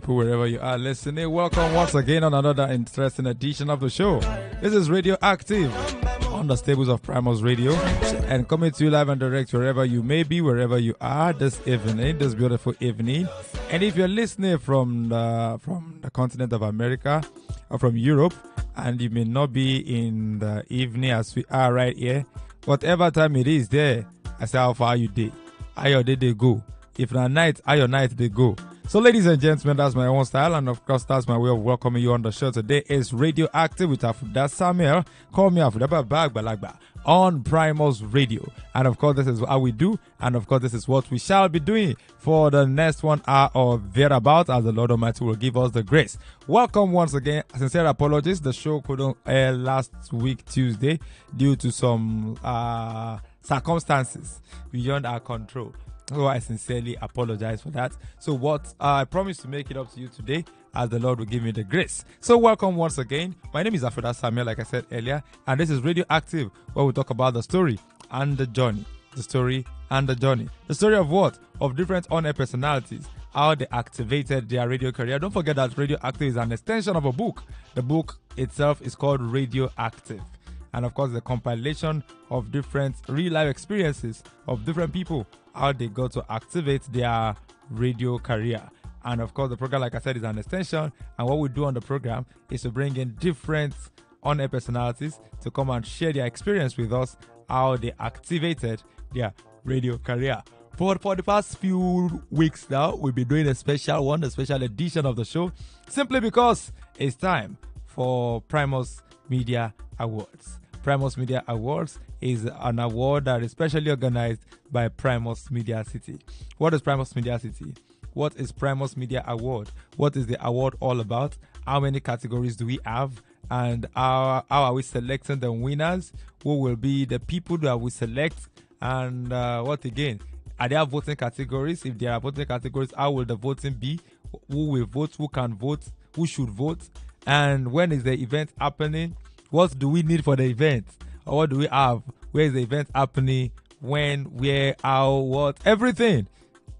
people, wherever you are listening. Welcome once again on another interesting edition of the show. This is Radio Active on the stables of Primus Radio and coming to you live and direct wherever you may be, wherever you are this evening, this beautiful evening. And if you're listening from the continent of America or from Europe, and you may not be in the evening as we are right here, whatever time it is there, I say how far you day, how your day they go. If not night, how your night they go. So ladies and gentlemen, that's my own style, and of course that's my way of welcoming you on the show. Today is Radio Active with Afouda Samuel. Call me Afouda Balagba on Primus Radio. And of course this is how we do, and of course this is what we shall be doing for the next 1 hour or thereabout, as the Lord Almighty will give us the grace. Welcome once again. Sincere apologies, the show couldn't air last week Tuesday due to some circumstances beyond our control. So I sincerely apologize for that. So what I promise to make it up to you today, as the Lord will give me the grace. So welcome once again. My name is Afouda Samuel, like I said earlier, and this is Radio Active, where we talk about the story and the journey. The story and the journey. The story of what? Of different on-air personalities, how they activated their radio career. Don't forget that Radio Active is an extension of a book. The book itself is called Radio Active. And of course, the compilation of different real-life experiences of different people, how they got to activate their radio career. And of course, the program, like I said, is an extension. And what we do on the program is to bring in different on-air personalities to come and share their experience with us, how they activated their radio career. For the past few weeks now, we've been doing a special one, a special edition of the show, simply because it's time for Primus Media Awards. Primus Media Awards is an award that is specially organized by Primus Media City. What is Primus Media City? What is Primus Media Award? What is the award all about? How many categories do we have? And how are we selecting the winners? Who will be the people that we select? And what again? Are there voting categories? If there are voting categories, how will the voting be? Who will vote? Who can vote? Who should vote? And when is the event happening? What do we need for the event? Or what do we have? Where is the event happening? When, where, how, what? Everything.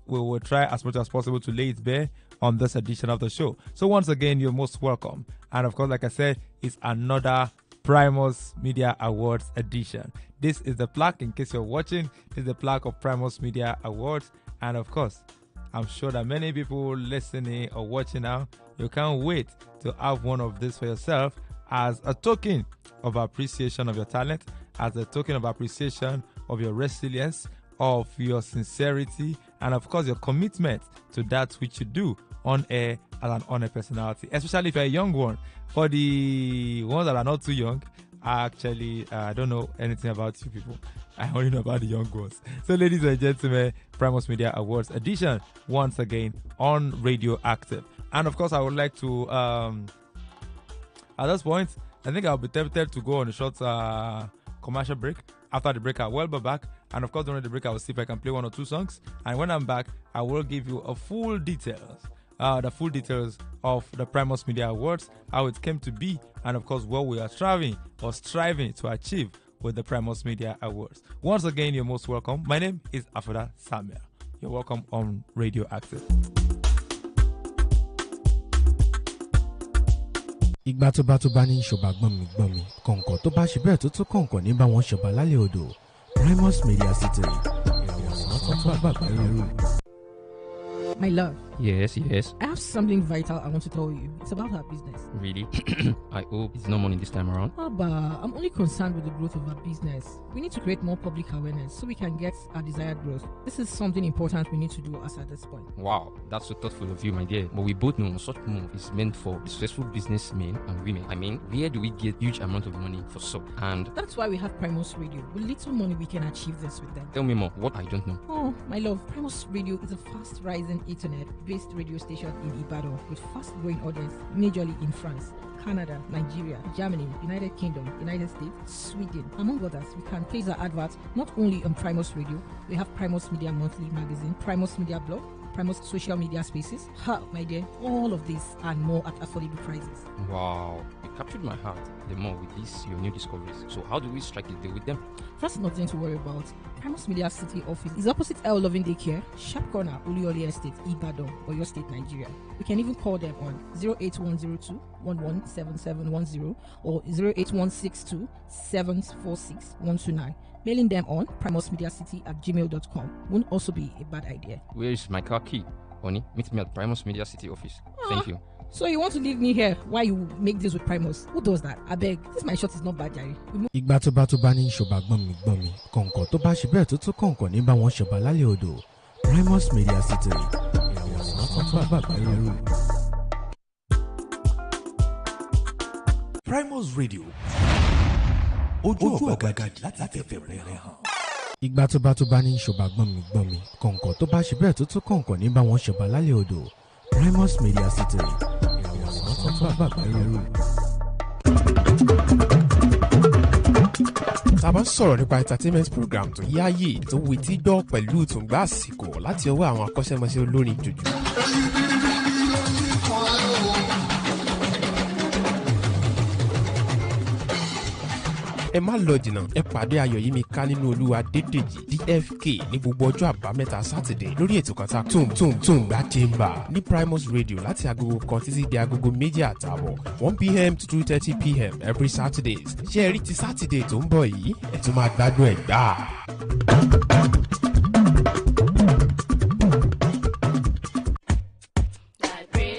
We will try as much as possible to lay it bare on this edition of the show. So once again, you're most welcome. And of course, like I said, it's another Primus Media Awards edition. This is the plaque, in case you're watching. This is the plaque of Primus Media Awards. And of course, I'm sure that many people listening or watching now, you can't wait to have one of this for yourself, as a token of appreciation of your talent, as a token of appreciation of your resilience, of your sincerity, and of course your commitment to that which you do on air as an on-air personality, especially if you're a young one. For the ones that are not too young, I don't know anything about you people. I only know about the young ones. So ladies and gentlemen, Primus Media Awards edition once again on Radio Active. And of course, I would like to at this point, I think I'll be tempted to go on a short commercial break. After the break, I will be back. And of course, during the break, I will see if I can play 1 or 2 songs. And when I'm back, I will give you the full details of the Primus Media Awards, how it came to be, and of course, what we are striving to achieve with the Primus Media Awards. Once again, you're most welcome. My name is Afouda Samuel. You're welcome on Radio Active. Ìgbà tó bá ní ìṣọ̀bà gbọ́n mi kọ̀ǹkọ̀ tó bá ṣe bẹ́ẹ̀ tó tún kọ̀ǹkọ̀ ní bá wọn ṣọ̀bà lálẹ́ odò. Primus Media City ìràwọ̀ tó bá gbàgbé rú. My love. Yes. I have something vital I want to tell you. It's about our business. Really? I hope it's no money this time around. Abba, I'm only concerned with the growth of our business. We need to create more public awareness so we can get our desired growth. This is something important we need to do as at this point. Wow, that's so thoughtful of you, my dear. But we both know such move is meant for successful businessmen and women. I mean, where do we get huge amount of money for so? And that's why we have Primus Radio. With little money, we can achieve this with them. Tell me more. What I don't know. Oh, my love. Primus Radio is a fast-rising internet-based radio station in Ibadan with fast-growing audience, majorly in France, Canada, Nigeria, Germany, United Kingdom, United States, Sweden, among others. We can place our adverts not only on Primus Radio. We have Primus Media Monthly Magazine, Primus Media Blog, Primus social media spaces. Ha, my dear, all of this and more at affordable prices. Wow, you captured my heart the more with this your new discoveries. So how do we strike a deal with them? That's nothing to worry about. Primus Media City office is opposite El Loving Daycare, Sharp Corner, Ulioli Estate, Ibadan, Oyo State, Nigeria. You can even call them on 08102 117710 or 08162 746 129. Mailing them on primusmediacity@gmail.com won't also be a bad idea. Where is my car key? Honey, meet me at Primus Media City office. Thank you. So you want to leave me here while you make this with Primus? Who does that? I beg. This my shot is not bad, Jerry. ìgbà tó bá ní ṣọba gbọ́n mi kọ̀ǹkọ̀ tó bá ṣe bẹ́ẹ̀ tó tún kọ̀ǹkọ̀ ní bá wọn ṣọba lálẹ́ odò Primus Media City ìràwọ̀ tó bàbá lóru. Primus Radio ojú ọ̀gbagadì láti fẹ̀fẹ̀ rẹ̀ hàn. ìgbà tó bá ní ṣọba gbọ́n mi kọ̀ǹkọ̀ tó bá ṣe bẹ́ẹ̀ tó tún kọ̀ǹkọ̀ ní bá wọn ṣọba lálẹ́ odò Primus Media City ìràwọ̀ tó bàbá lóru. tá a bá sọ̀rọ̀ nípa entertainment program tó yáàyè tó wetí gbọ́ pẹ̀lú tùǹgbà àsìkò láti ọwọ́ àwọn akọ́ṣẹ́mọṣẹ́ olórin jòjò. ẹ má lọ jìnnà ẹ pàdé Ayọ̀yímíká nínú Olúwa Dédèjì DFK ní gbogbo ọjọ́ àbámẹ́ta sátidé lórí ètò kan tá Tùǹgbà Chamber ní Primus Radio láti agogo kan títí di agogo 2:30 1 p.m. to 2:30 p.m. every Saturdays. ṣé ẹ rí ti sátidé tó ń bọ̀ yìí ẹ tún máa gbádùn ẹ̀ gbà.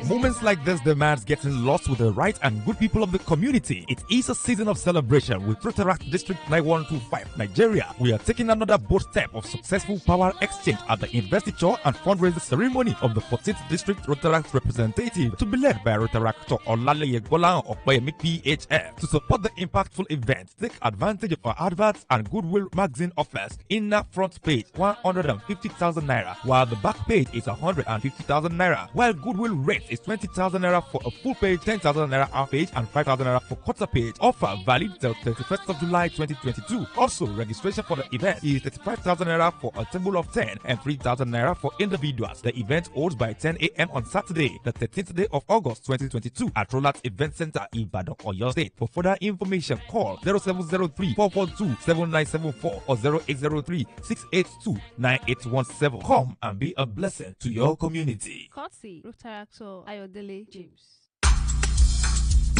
Moments like this demands getting lost with the right and good people of the community. It is a season of celebration with Rotaract District 9125, Nigeria. We are taking another bold step of successful power exchange at the investiture and fundraising ceremony of the 14th District Rotaract representative to be led by Rotaractor Olaleye Golan Opeyemi PHF. To support the impactful event, take advantage of our adverts and Goodwill magazine offers. Inner front page 150,000 naira, while the back page is 150,000 naira. While Goodwill rate is 20,000 naira for a full page, 10,000 naira half page, and 5,000 naira for quarter page. Offer valid till 31st of July 2022. Also, registration for the event is 35,000 naira for a table of 10 and 3,000 naira for individuals. The event holds by 10 a.m. on Saturday, the 13th day of August 2022 at Rolat Event Center, Ibadan, Oyo State. For further information, call 0703 442 7974 or 0803 682 9817. Come and be a blessing to your community. Courtesy, Rotaractor Ayodele James.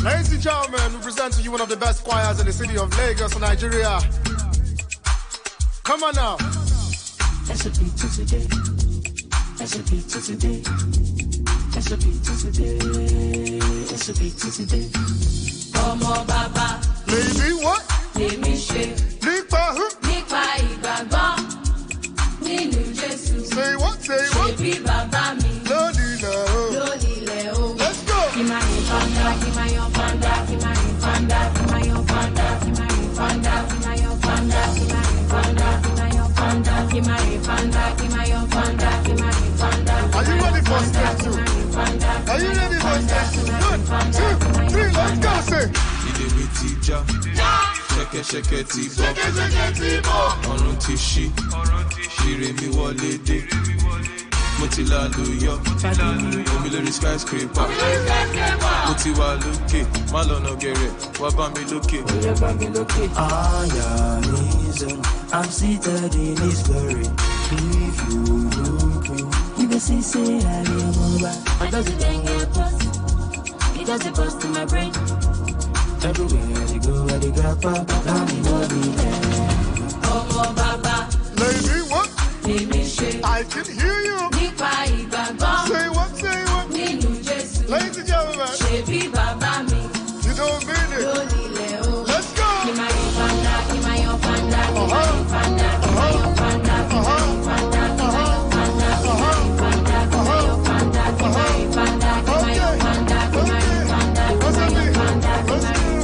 Ladies and gentlemen, we present to you one of the best choirs in the city of Lagos, Nigeria. Come on now. That's a beat to today. That's a beat to today. That's a beat to today. That's a beat to today. Ọmọ bàbá. Lady, what? Lèmi ṣe. Nípa who? Nípa ìgbàgbọ́. Nínú Jésù. Say what? Say what? Ṣebí bàbá mi. Lónìí náà. Lónìlẹ̀ o. Let's go. Kí máa yin fanda, kí máa yan fanda, kí máa yin fanda, kí máa yan fanda, kí máa yin fanda, kí máa yan fanda, kí máa yin fanda, kí máa yan fanda, kí máa yin fanda, kí máa yan fanda, kí máa yin fanda. Are you ready for step two? Are you ready for step two? 1, 2, 3, let's go, say. Ìdèwé ti já, ṣẹ̀kẹ̀ṣẹ̀kẹ̀ ti bọ́, Ṣẹ̀kẹ̀ṣẹ̀kẹ̀ ti bọ́. ọ̀run ti ṣí, ire mi wọlé dé. Mo ti lálùyọ, omi lórí skyscraper. Mo ti wà lókè, má lọ́nà gẹ̀rẹ̀, wá bá mi lókè. I am his own. I'm seated in his glory. If you look me, you can see, say I am over. I doesn't get bust. It doesn't bust in my brain. Everywhere I go, I grab up. Now me know me there. Oh, Baba. Lady, what? Lèmi ṣe. I can hear you. Nípa ìgbàgbọ́. Say what? Say what? Nínú Jésù. Ladies and gentlemen, Ṣebí bàbá mi. you don't mean it. Lónìlẹ̀ o. Let's go. Kí máa yan fanda, kí máa yan fanda, kí máa yan fanda, kí máa yan fanda, kí máa yan fanda, kí máa yan fanda, kí máa yan fanda, kí máa yan fanda, kí máa yan fanda, kí máa yan fanda,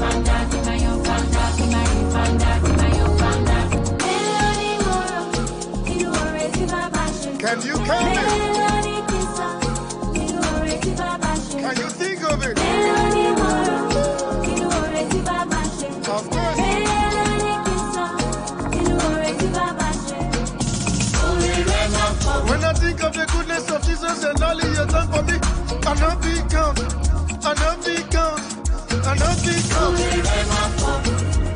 kí máa yan fanda, kí máa yan fanda, kí máa yan fanda, kí máa yan fanda, kí máa yan fanda, kí máa yan fanda. Can you count it? Jesus and only you done for me. I know be count. I know be count. I know be count.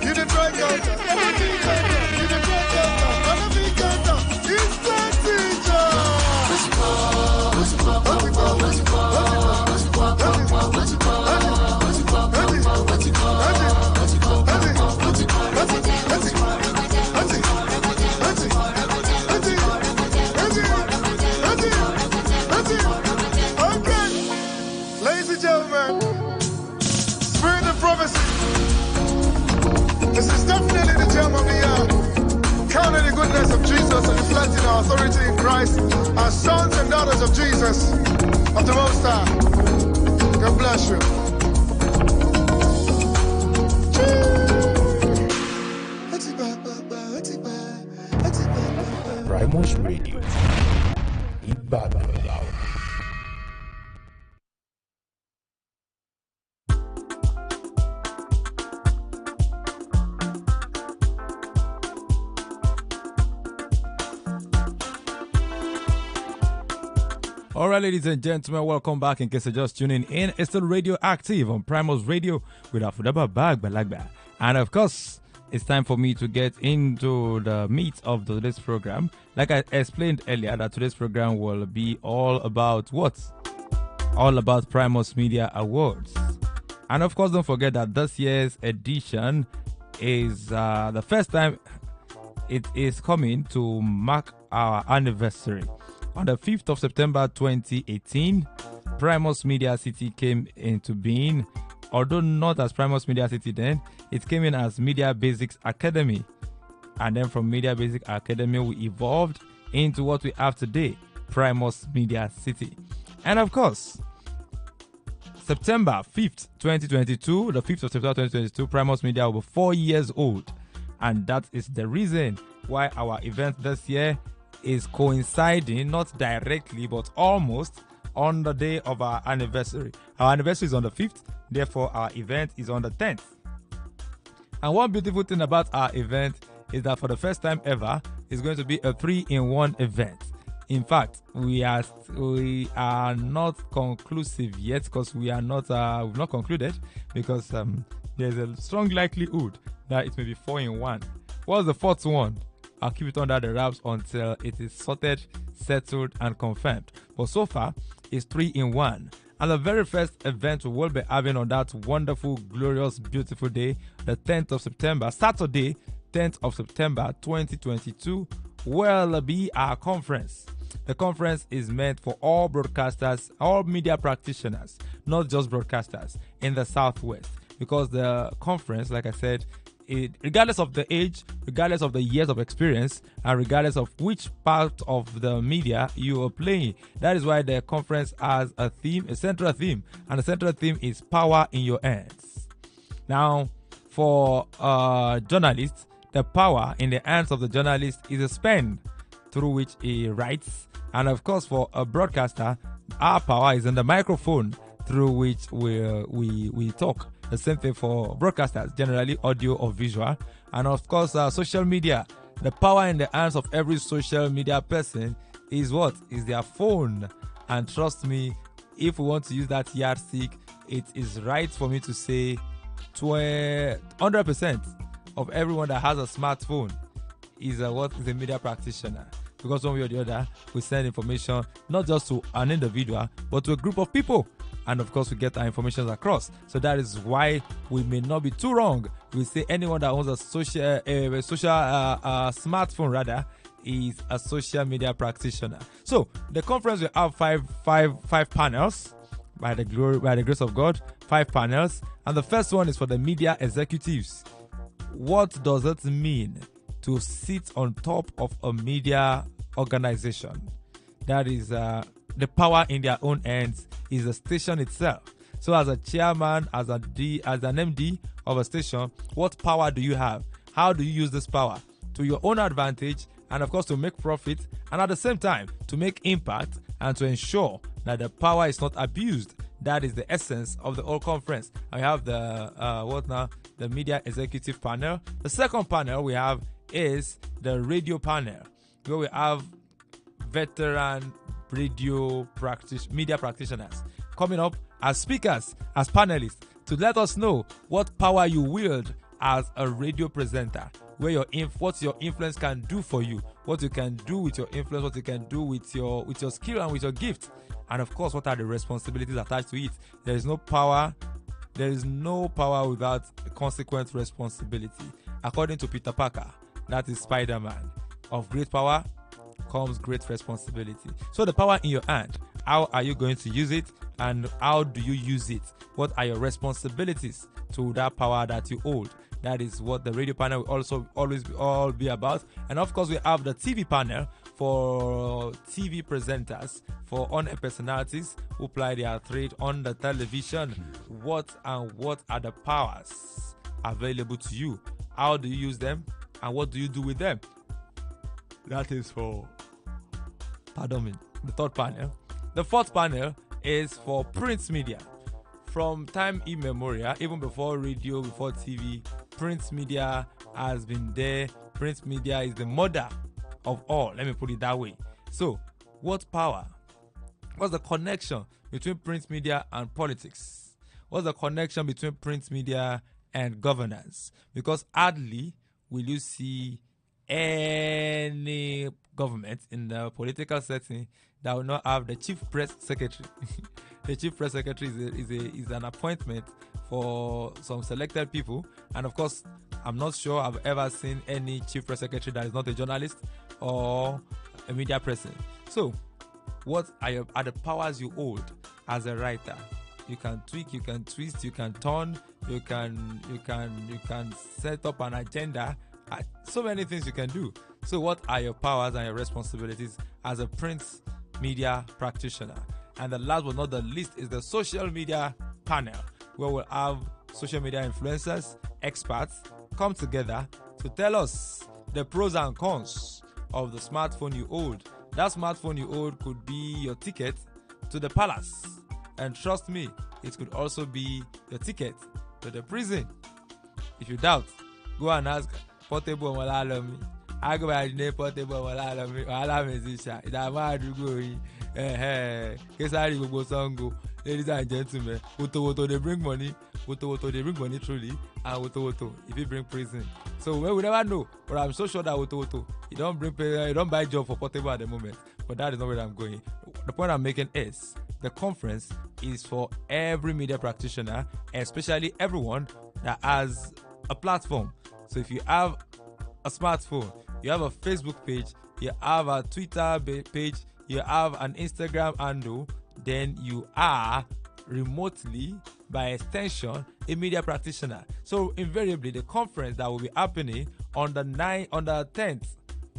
You the try count. I know be count. You the try count. I know be count. It's that teacher. Ladies and gentlemen, spirit of prophecy. This is definitely the gem of the year. Counting the goodness of Jesus and reflecting our authority in Christ as sons and daughters of Jesus, of the Most High. God bless you. Primus Radio. Ibadan. All right, ladies and gentlemen, welcome back. In case you're just tuning in, it's still Radio Active on Primus Radio with Afouda Balagba. And of course, it's time for me to get into the meat of today's program. Like I explained earlier, that today's program will be all about what? All about Primus Media Awards. And of course, don't forget that this year's edition is the first time it is coming to mark our anniversary. On the 5th of September 2018, Primus Media City came into being. Although not as Primus Media City then, it came in as Media Basics Academy. And then from Media Basics Academy, we evolved into what we have today, Primus Media City. And of course, September 5th, 2022, the 5th of September 2022, Primus Media will be 4 years old. And that is the reason why our event this year is coinciding, not directly, but almost on the day of our anniversary. Our anniversary is on the 5th, therefore our event is on the 10th. And one beautiful thing about our event is that for the first time ever, it's going to be a 3-in-1 event. In fact, we are not conclusive yet because we've not concluded, because there's a strong likelihood that it may be 4-in-1. What's the fourth one? I'll keep it under the wraps until it is sorted, settled, and confirmed. But so far, it's 3-in-1. And the very first event we will be having on that wonderful, glorious, beautiful day, the 10th of September, Saturday, 10th of September 2022, will be our conference. The conference is meant for all broadcasters, all media practitioners, not just broadcasters in the Southwest. Because the conference, like I said, regardless of the age, regardless of the years of experience, and regardless of which part of the media you are playing, that is why the conference has a theme, a central theme, and the central theme is power in your hands. Now, for journalists, the power in the hands of the journalist is a pen through which he writes, and of course, for a broadcaster, our power is in the microphone through which we talk. The same thing for broadcasters, generally audio or visual. And of course, social media. The power in the hands of every social media person is what? Is their phone. And trust me, if we want to use that yardstick, it is right for me to say 100% of everyone that has a smartphone is a media practitioner. Because one way or the other, we send information not just to an individual, but to a group of people. And of course, we get our information across. So that is why we may not be too wrong. We say anyone that owns a social smartphone rather is a social media practitioner. So the conference will have five panels by the grace of God. 5 panels, and the first one is for the media executives. What does it mean to sit on top of a media organization? That is the power in their own hands is the station itself. So as a chairman, as an MD of a station, what power do you have? How do you use this power? To your own advantage, and of course to make profit, and at the same time to make impact and to ensure that the power is not abused. That is the essence of the whole conference. And we have the media executive panel. The second panel we have is the radio panel, where we have veteran media practitioners coming up as speakers, as panelists, to let us know what power you wield as a radio presenter, what your influence can do for you, what you can do with your influence, what you can do with your skill and with your gift, and of course, what are the responsibilities attached to it. There is no power without consequent responsibility. According to Peter Parker, that is Spider-Man. Of great power comes great responsibility. So the power in your hand, how are you going to use it, and how do you use it? What are your responsibilities to that power that you hold? That is what the radio panel will also always be about. And of course, we have the TV panel for TV presenters, for on-air personalities who ply their trade on the television. What are the powers available to you? How do you use them? And what do you do with them? That is for, the third panel. The fourth panel is for print media. From time immemorial, even before radio, before TV, print media has been there. Print media is the mother of all. Let me put it that way. So, what's the connection between print media and politics? What's the connection between print media and governance? Because hardly will you see any government in the political setting that will not have the chief press secretary. The chief press secretary is an appointment for some selected people, and of course, I'm not sure I've ever seen any chief press secretary that is not a journalist or a media person. So, what are the powers you hold as a writer? You can tweak, you can twist, you can turn, you can set up an agenda. So many things you can do. So, what are your powers and your responsibilities as a print media practitioner? And the last but not the least is the social media panel, where we'll have social media influencers, experts come together to tell us the pros and cons of the smartphone you hold. That smartphone you hold could be your ticket to the palace. And trust me, it could also be your ticket to the prison. If you doubt, go and ask Portable Malalomi. I go by the name Portable Malalomi. Alamezisha. It's a mad going. Kesari Gogo Songo. Ladies and gentlemen, Woto they bring money. Woto they bring money truly. And Woto if you bring prison. So we never know. But I'm so sure that Woto you don't buy job for Portable at the moment. But that is not where I'm going. The point I'm making is the conference is for every media practitioner, especially everyone that has a platform. So if you have a smartphone, you have a Facebook page, you have a Twitter page, you have an Instagram handle, then you are remotely, by extension, a media practitioner. So invariably, the conference that will be happening on the 10th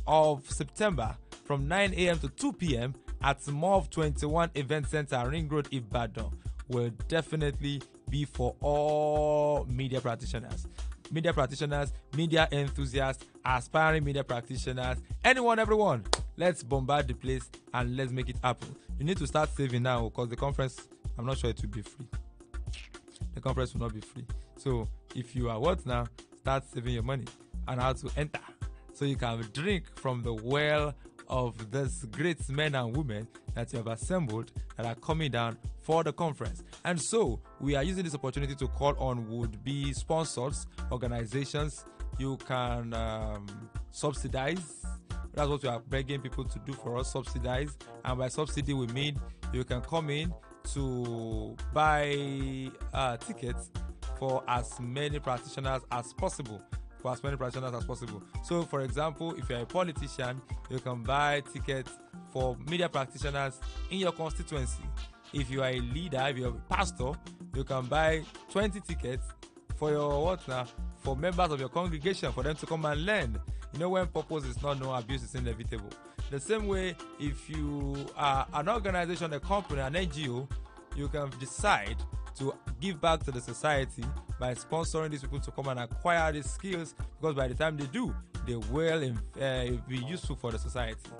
of September from 9 a.m. to 2 p.m. at MOV 21 Event Center, Ring Road, Ibadan, will definitely be for all media practitioners. Media enthusiasts, aspiring media practitioners, anyone, everyone. Let's bombard the place and let's make it happen. You need to start saving now because the conference, I'm not sure it will be free. The conference will not be free. So if you are what now, start saving your money and how to enter so you can drink from the well of these great men and women that you have assembled that are coming down for the conference. And so we are using this opportunity to call on would-be sponsors, organizations. You can subsidize. That's what we are begging people to do for us, subsidize. And by subsidy we mean you can come in to buy tickets for as many practitioners as possible. So, for example, if you're a politician, you can buy tickets for media practitioners in your constituency. If you are a leader, if you're a pastor, you can buy 20 tickets for your for members of your congregation, for them to come and learn. You know, when purpose is not known, abuse is inevitable. The same way, if you are an organization, a company, an NGO, you can decide to give back to the society by sponsoring these people to come and acquire these skills, because by the time they do, they will be useful for the society.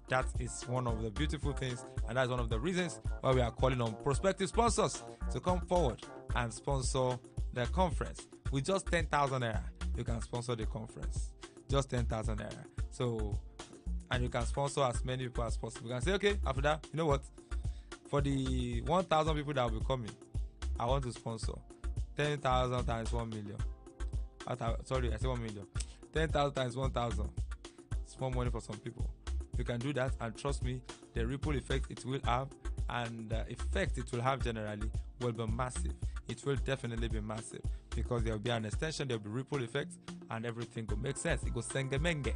That is one of the beautiful things, and that's one of the reasons why we are calling on prospective sponsors to come forward and sponsor the conference. With just 10,000 naira, you can sponsor the conference. Just 10,000 naira. So and you can sponsor as many people as possible. You can say, okay, Afouda, you know what? For the 1,000 people that will be coming, I want to sponsor 10,000 times 1 million. Sorry, I said 1 million. 10,000 times 1,000. Small money for some people. You can do that, and trust me, the ripple effect it will have and the effect it will have generally will be massive. It will definitely be massive because there will be an extension, there will be ripple effect, and everything will make sense. It goes sengemenge.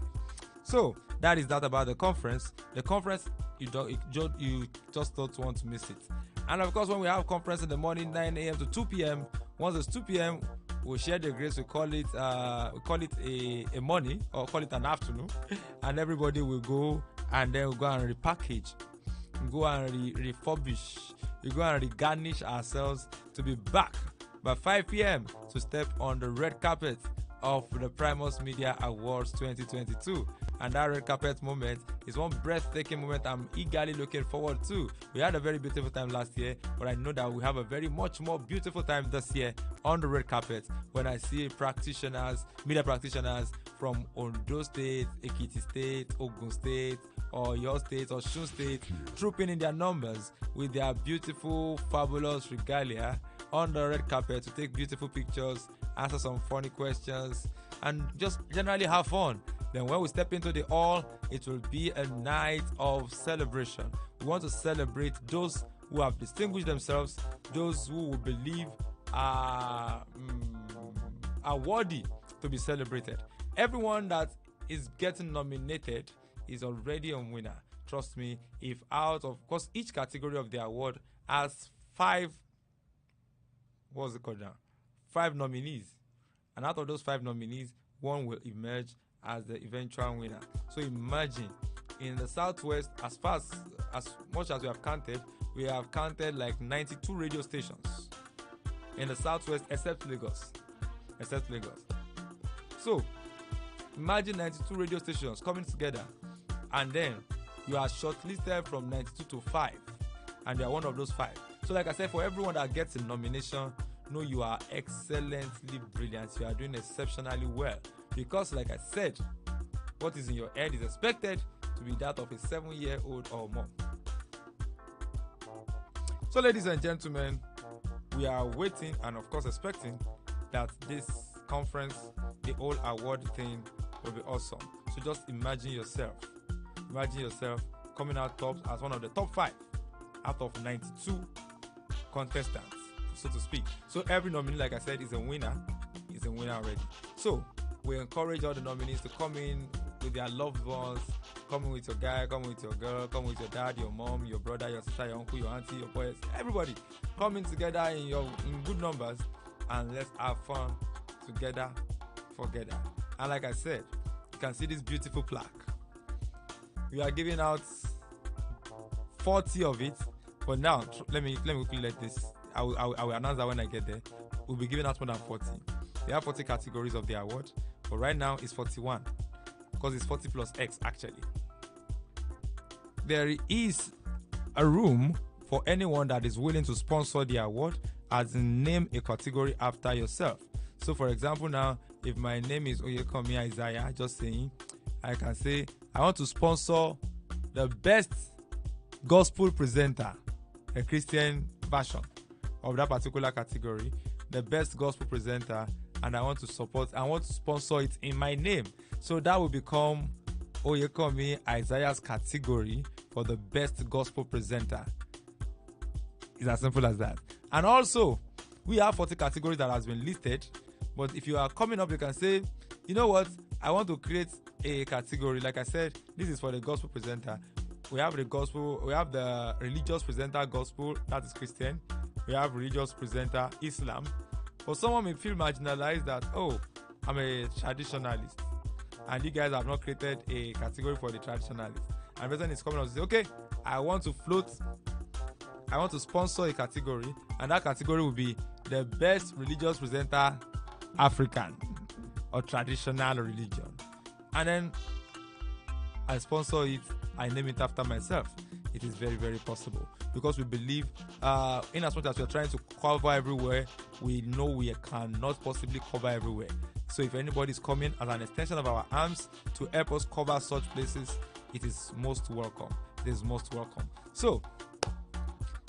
So that is that about the conference. The conference, you just don't want to miss it. And of course, when we have conference in the morning, 9 a.m. to 2 p.m. Once it's 2 p.m., we'll share the grace. We call it a morning, or call it an afternoon, and everybody will go and then we'll go and repackage, go and refurbish, we go and regarnish ourselves to be back by 5 p.m. to step on the red carpet of the Primus Media Awards 2022. And that red carpet moment is one breathtaking moment I'm eagerly looking forward to. We had a very beautiful time last year, but I know that we have a very much more beautiful time this year on the red carpet when I see media practitioners from Ondo State, Ekiti State, Ogun State, or your state, or Osun State, trooping in their numbers with their beautiful, fabulous regalia on the red carpet to take beautiful pictures, answer some funny questions, and just generally have fun. Then when we step into the hall, it will be a night of celebration. We want to celebrate those who have distinguished themselves, those who we believe are worthy to be celebrated. Everyone that is getting nominated is already a winner. Trust me, if out of course each category of the award has 5 nominees. And out of those 5 nominees, one will emerge as the eventual winner. So imagine in the Southwest, as much as we have counted like 92 radio stations in the Southwest, except Lagos. So imagine 92 radio stations coming together, and then you are shortlisted from 92 to 5, and you are one of those 5. So like I said, for everyone that gets a nomination, know you are excellently brilliant. You are doing exceptionally well. Because like I said, what is in your head is expected to be that of a 7-year-old or more. So ladies and gentlemen, we are waiting and of course expecting that this conference, the whole award thing will be awesome. So just imagine yourself coming out top as one of the top 5 out of 92 contestants, so to speak. So every nominee, like I said, is a winner already. So we encourage all the nominees to come in with their loved ones, come in with your guy, come in with your girl, come with your dad, your mom, your brother, your sister, your uncle, your auntie, your boys, everybody come in together in good numbers, and let's have fun together. And like I said, you can see this beautiful plaque. We are giving out 40 of it, but now let me quickly let this. I will announce that when I get there. We'll be giving out more than 40. There are 40 categories of the award, but right now it's 41 because it's 40 plus X actually. There is a room for anyone that is willing to sponsor the award, as in name a category after yourself. So for example, now if my name is Oyekomi Isaiah, just saying, I can say I want to sponsor the best gospel presenter, a Christian version of that particular category, the best gospel presenter, and I want to sponsor it in my name. So that will become Oyekomi Isaiah's category for the best gospel presenter. It's as simple as that. And also, we have 40 categories that has been listed, but if you are coming up, you can say, you know what, I want to create a category. Like I said, this is for the gospel presenter. We have the religious presenter gospel, that is Christian. We have religious presenter Islam. But someone may feel marginalized that, oh, I'm a traditionalist, and you guys have not created a category for the traditionalist. And the person is coming up and say, okay, I want to sponsor a category, and that category will be the best religious presenter African or traditional religion. And then I sponsor it, I name it after myself. It is very, very possible because we believe, in as much as we are trying to cover everywhere, we know we cannot possibly cover everywhere. So if anybody is coming as an extension of our arms to help us cover such places, it is most welcome. It is most welcome. So,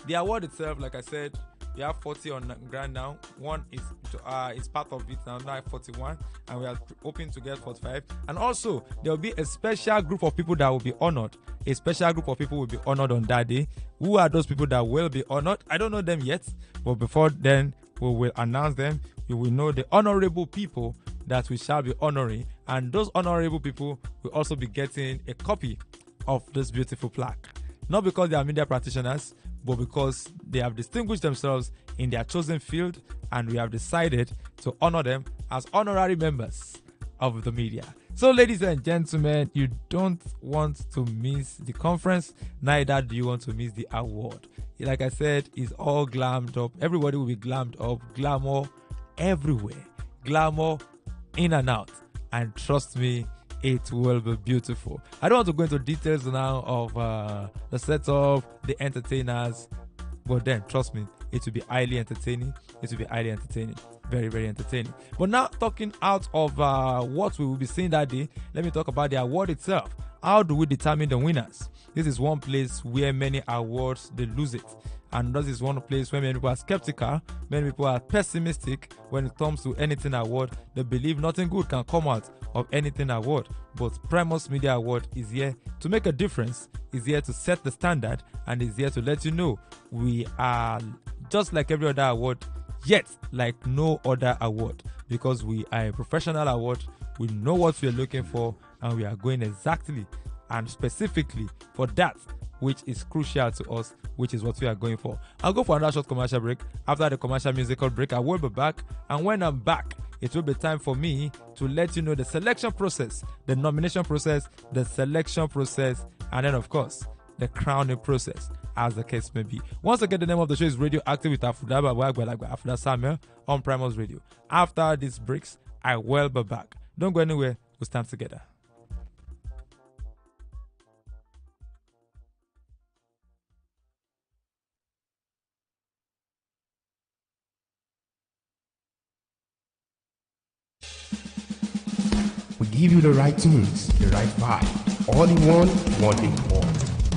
the award itself, like I said, we have 40 on the ground now. One is part of it now 41, and we are hoping to get 45. And also, there will be a special group of people that will be honored. A special group of people will be honored on that day. Who are those people that will be honored? I don't know them yet, but before then, we will announce them. You will know the honorable people that we shall be honoring, and those honorable people will also be getting a copy of this beautiful plaque. Not because they are media practitioners, but because they have distinguished themselves in their chosen field, and we have decided to honor them as honorary members of the media. So, ladies and gentlemen, you don't want to miss the conference, neither do you want to miss the award. Like I said, it's all glammed up. Everybody will be glammed up, glamour everywhere, glamour in and out, and trust me, it will be beautiful. I don't want to go into details now of the setup, the entertainers, but then trust me, it will be highly entertaining. It will be highly entertaining, very, very entertaining. But now, talking out of what we will be seeing that day, let me talk about the award itself. How do we determine the winners? This is one place where many awards, they lose it. And this is one place where many people are skeptical, many people are pessimistic when it comes to anything award. They believe nothing good can come out of anything award. But Primus Media Award is here to make a difference, is here to set the standard, and is here to let you know we are just like every other award, yet like no other award, because we are a professional award. We know what we are looking for, and we are going exactly and specifically for that which is crucial to us, which is what we are going for. I'll go for another short commercial break. After the commercial musical break, I will be back, and when I'm back, it will be time for me to let you know the selection process, the nomination process, the selection process, and then of course the crowning process, as the case may be. Once again, the name of the show is Radioactive with Afouda Afouda Samuel on Primus Radio. After these breaks, I will be back. Don't go anywhere. We'll stand together. We give you the right tunes, the right vibe, all in one in all.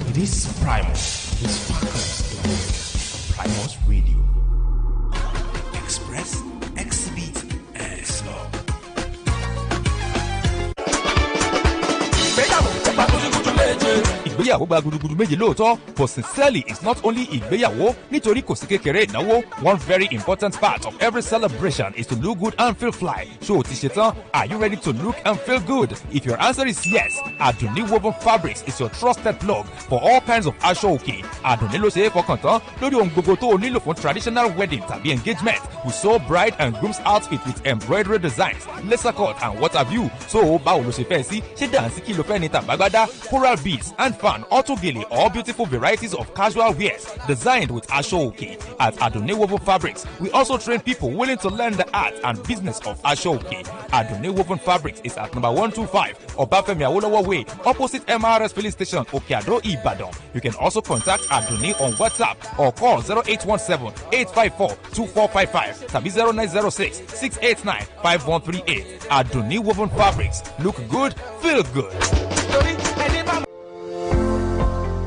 It is Primus. It sparkles the world. Primus Radio. Express, exhibit, and slow. Ìgbéyàwó gba gudugudu méje lóòótọ́, but sincerely it's not only ìgbéyàwó nítorí kò sí kékeré ìnáwó. One very important part of every celebration is to look good and feel fly. Ṣé o ti ṣe tán? Are you ready to look and feel good? If your answer is yes, Adunni Woven Fabrics is your trusted plug for all kinds of aṣọ òkè. Adunni ló ṣe é fọkàn tán lórí ohun gbogbo tó o nílò fún traditional wedding tàbí engagement. We sew bride and groom's outfit with embroidery designs, laser cut and what have you. So báwo ló ṣe fẹ́ sí? Ṣé dànsí kí ló fẹ́ ní tàbágbádá? Coral beads and fan, auto gele, all beautiful varieties of casual wears designed with aṣọ òkè. At Adunni Woven Fabrics, we also train people willing to learn the art and business of aṣọ òkè. Adunni Woven Fabrics is at number 125 Obafemi Awolowo Way, opposite MRS filling station, Okeado, Ibadan. You can also contact Adunni on WhatsApp or call 0817-854-2455 tàbí 0906-689-5138. Adunni Woven Fabrics. Look good, feel good.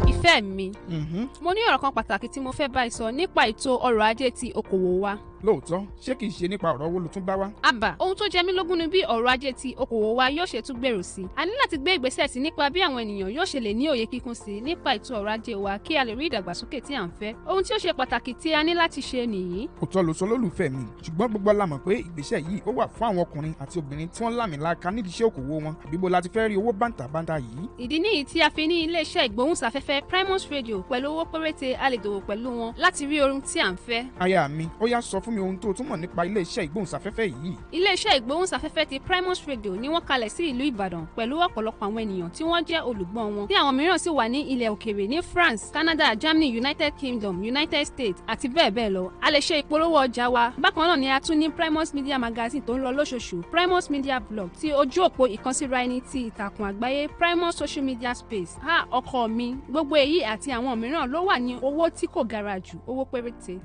Ìfẹ́ mi, mo ní ọ̀rọ̀ kan pàtàkì tí mo fẹ́ bá ẹ sọ nípa ètò ọrọ̀ ajé ti okòwò wa. Lóòótọ́, ṣé kìí ṣe nípa ọ̀rọ̀ owó ló tún bá wá? Àbá, ohun tó jẹ mí lógún ni bí ọrọ̀ ajé ti okòwò wa yóò ṣe tún gbèrú sí. A ní láti gbé ìgbésẹ̀ sí nípa bí àwọn ènìyàn yóò ṣe lè ní òye kíkún sí nípa ètò ọrọ̀ ajé wa kí a lè rí ìdàgbàsókè tí à ń fẹ́. Ohun tí ó ṣe pàtàkì tí a ní láti ṣe nìyí. Òótọ́ ló sọ lólùfẹ́ mi, ṣùgbọ́n gbogbo la mọ̀ pé ìgbésẹ̀ yìí ó wà fún àwọn ọkùnrin àti obìnrin tí wọ́n lámìlaka nídìí iṣẹ́ òkòwò wọn. Bíbo la ti fẹ́ rí owó bàǹtàbàǹtà yìí. Ìdí nìyí tí a fi ní ilé-iṣẹ́ ìgbóhùnsáfẹ́fẹ́ Primus Radio pẹ̀lú owó péréte a lè dòwò pẹ̀lú wọn láti rí ohun tí à ń fẹ́. Aya mi, ó yá sọ fún mi ohun tó túmọ̀ nípa ilé-iṣẹ́ ìgbóhùnsáfẹ́fẹ́ yìí. Ilé-iṣẹ́ ìgbóhùnsáfẹ́fẹ́ ti Primus Radio ni wọ́n kalẹ̀ sí ìlú Ìbàdàn pẹ̀lú ọ̀pọ̀lọpọ̀ àwọn ènìyàn tí wọ́n jẹ́ olùgbọ́ wọn. Tí àwọn mìíràn sì wà ní ilẹ̀ òkèèrè ní France, Canada, Germany, United Kingdom, United States àti bẹ́ẹ̀ bẹ́ẹ̀ lọ. A lè ṣe ìpolówó ọjà wa. Bákan náà ni a tún ní Primus Media Magazine tó ń lọ lóṣooṣù, Primus Media Blog tí ojú òpó ìkànsíra ẹni ti ìtàkùn àgbáyé, Primus Social Media Space. Ọkọ mi, gbogbo èyí àti àwọn mìíràn ló wà ní owó tí kò gara jù, owó péréte.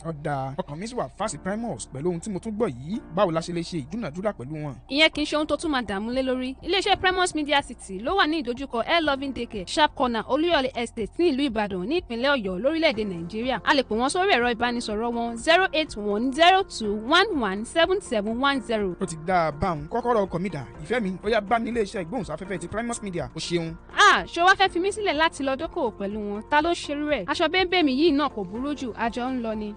Ọ̀dà ọkàn mi sì wà wà fásitì Primus pẹ̀lú ohun tí mo tún gbọ́ yìí báwo la ṣe lè ṣe ìdúnàdúrà pẹ̀lú wọn. ìyẹn kì í ṣe ohun tó tún máa dààmú lé lórí. iléeṣẹ́ Primus Media City ló wà ní ìdojúkọ Air Loving Daycare Sharp Corner Olúyọ̀lé Estate ní ìlú Ìbàdàn ní ìpínlẹ̀ Ọ̀yọ́ lórílẹ̀‐èdè Nàìjíríà. a lè pè wọ́n sórí ẹ̀rọ ìbánisọ̀rọ̀ wọn 08102117710. ó ti dáa báwọn kọ́kọ́rọ́ ọkọ̀ mi dà ìfẹ́ mi ó yá bá ní iléeṣẹ́ ìgbóhùnsáfẹ́fẹ́ ti Primus Media ó ṣeun. ṣé wàá fẹ́ fi mí sílẹ̀ láti lọ dókòwò pẹ̀lú wọn? ta ló ṣerú ẹ̀? aṣọ bẹ́ẹ̀ mi yìí náà kò burú jù, àjọ ń lọ ni.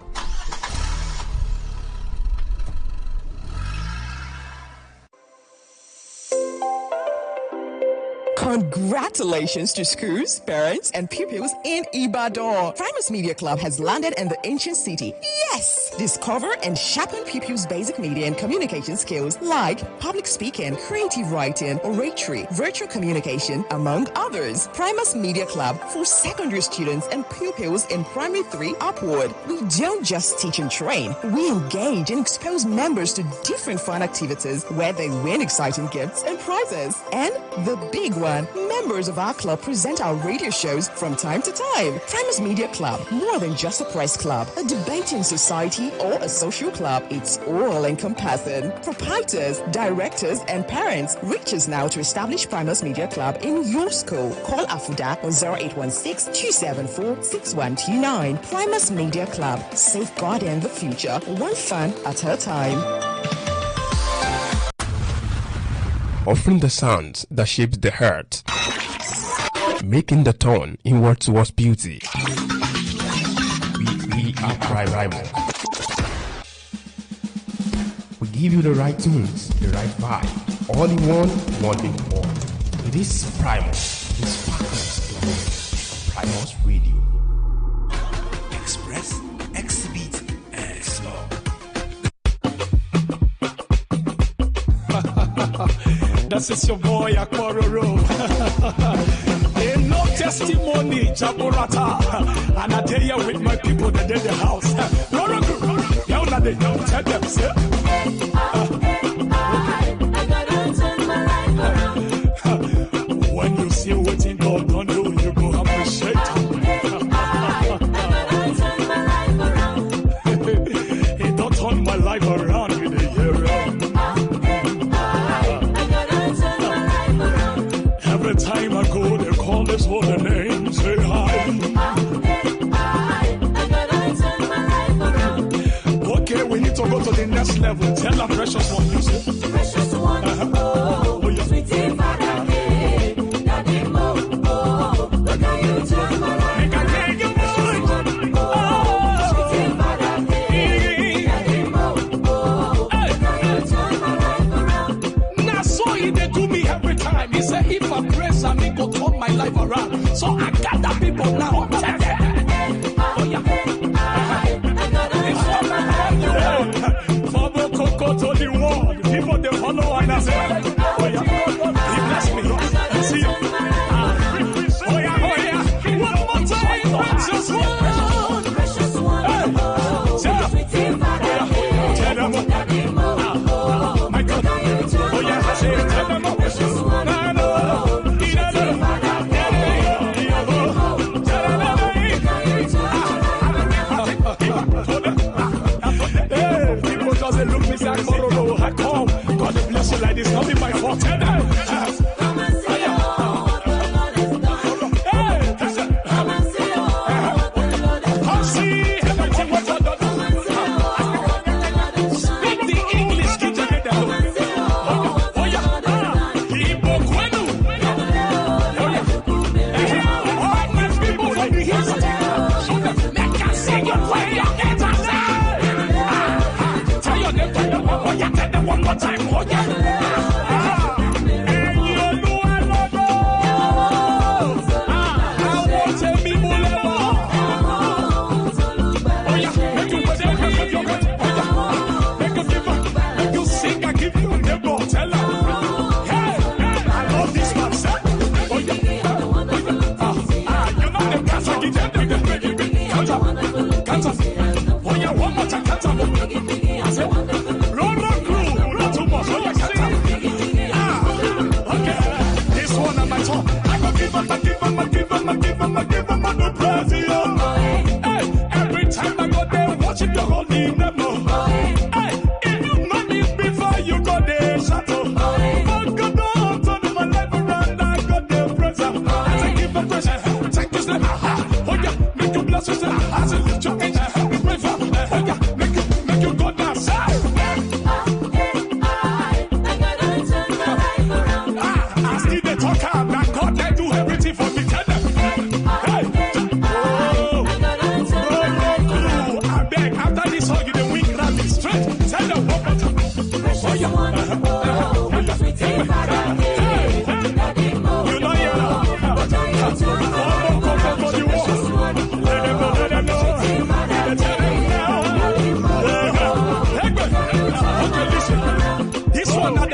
Congratulations to schools, parents, and pupils in Ibadan. Primus Media Club has landed in the ancient city. Yes! Discover and sharpen pupils' basic media and communication skills like public speaking, creative writing, oratory, virtual communication, among others. Primus Media Club for secondary students and pupils in primary 3 upward. We don't just teach and train. We engage and expose members to different fun activities where they win exciting gifts and prizes. And the big one, members of our club present our radio shows from time to time. Primus Media Club, more than just a press club, a debating society, or a social club. It's all encompassing. Proprietors, directors, and parents, reach us now to establish Primus Media Club in your school. Call Afouda on 0816-274-6129. Primus Media Club, safeguarding the future, one fan at a time. Offering the sounds that shapes the heart, making the turn inward towards beauty. We are Primal. We give you the right tunes, the right vibe, all in one in all. It is Primal. It sparkles the world. Primus Radio. Express, exhibit, explore. This is your boy Aquaroro. Ain't no testimony, Jaburata. And I tell you with my people that did the house. They don't tell them, sir. When you see what in God don't do, you go appreciate. It don't turn my life around with a year round. Every time I go, they call this holy name, say hi. Okay, we need to go to the next level. Tell our precious one, you say. Precious one, oh, yeah. Sweetie Father, Daddy Mo, oh, look how you turn my life. Make I tell you, oh, sweetie Father, Daddy Mo, oh, look how you turn my life around. Now, so he they do me every time. He say, if I praise him, he go turn my life around. So I gather people now. Tell them. Oh, yeah. Go to the world, people they follow and I say, oh yeah, he bless me. See, oh yeah, one more time, precious one, hey, tell them, my God, oh yeah, say, tell them, precious one, I know,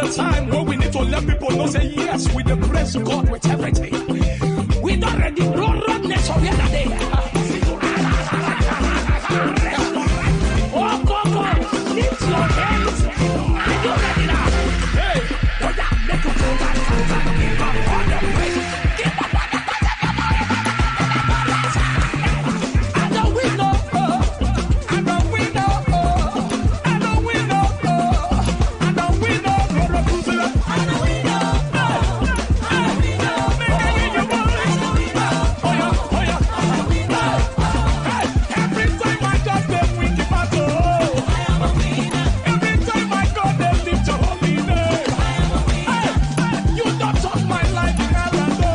the time when we need to let people know, say, yes, we the praise God with everything. We don't ready, run next of the other day. Oh, go, lift your hands. Are you ready now? Hey, oh yeah, make a move and give up all the praise. Give up all the I know we know, I know we know, I know we know, I know we know, I know we know, I know we know, every time I got them with the battle, every time I got them lift your holy name. You don't touch my life in Arando.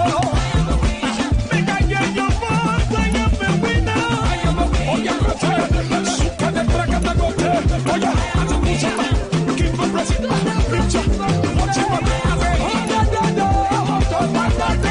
Make I hear your voice, I am the winner. I am a winner. Oh yeah, brother. Suka de braga da gote. Oh yeah, I'm a winner. Keep the president. Picture. Watch him up. Oh da da da. Oh da da da.